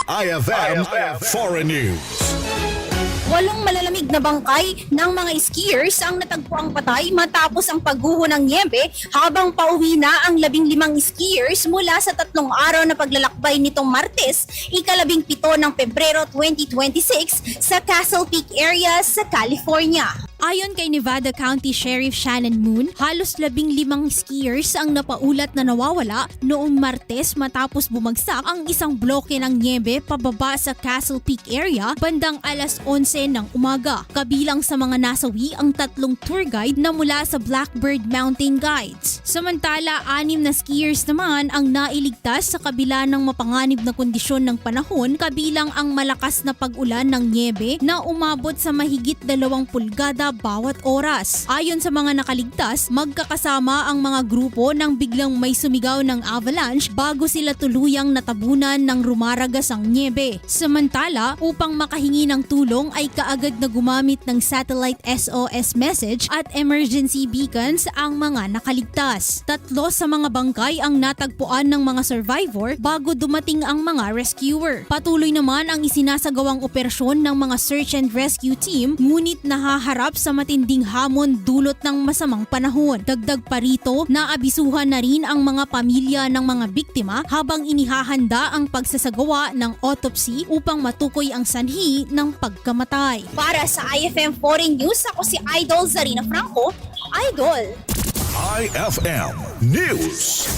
IFM Foreign News. 8 malalamig na bangkay ng mga skiers ang natagpuang patay matapos ang pagguho ng niyebe habang pauwi na ang 15 skiers mula sa 3 araw na paglalakbay nitong Martes, ika-17 ng Pebrero 2026 sa Castle Peak area sa California. Ayon kay Nevada County Sheriff Shannon Moon, halos 15 skiers ang napaulat na nawawala noong Martes matapos bumagsak ang isang bloke ng niyebe pababa sa Castle Peak area bandang alas 11 ng umaga. Kabilang sa mga nasawi ang 3 tour guide na mula sa Blackbird Mountain Guides. Samantala, 6 na skiers naman ang nailigtas sa kabila ng mapanganib na kondisyon ng panahon, kabilang ang malakas na pag-ulan ng niyebe na umabot sa mahigit 2 pulgada bawat oras. Ayon sa mga nakaligtas, magkakasama ang mga grupo nang biglang may sumigaw ng avalanche bago sila tuluyang natabunan ng rumaragas ang niyebe. Samantala, upang makahingi ng tulong ay kaagad na gumamit ng satellite SOS message at emergency beacons ang mga nakaligtas. 3 sa mga bangkay ang natagpuan ng mga survivor bago dumating ang mga rescuer. Patuloy naman ang isinasagawang operasyon ng mga search and rescue team, ngunit nahaharap sa matinding hamon dulot ng masamang panahon. Dagdag pa rito, naabisuhan na rin ang mga pamilya ng mga biktima habang inihahanda ang pagsasagawa ng autopsy upang matukoy ang sanhi ng pagkamatay. Para sa IFM Foreign News, ako si Idol Zarina Franco. Idol! IFM News.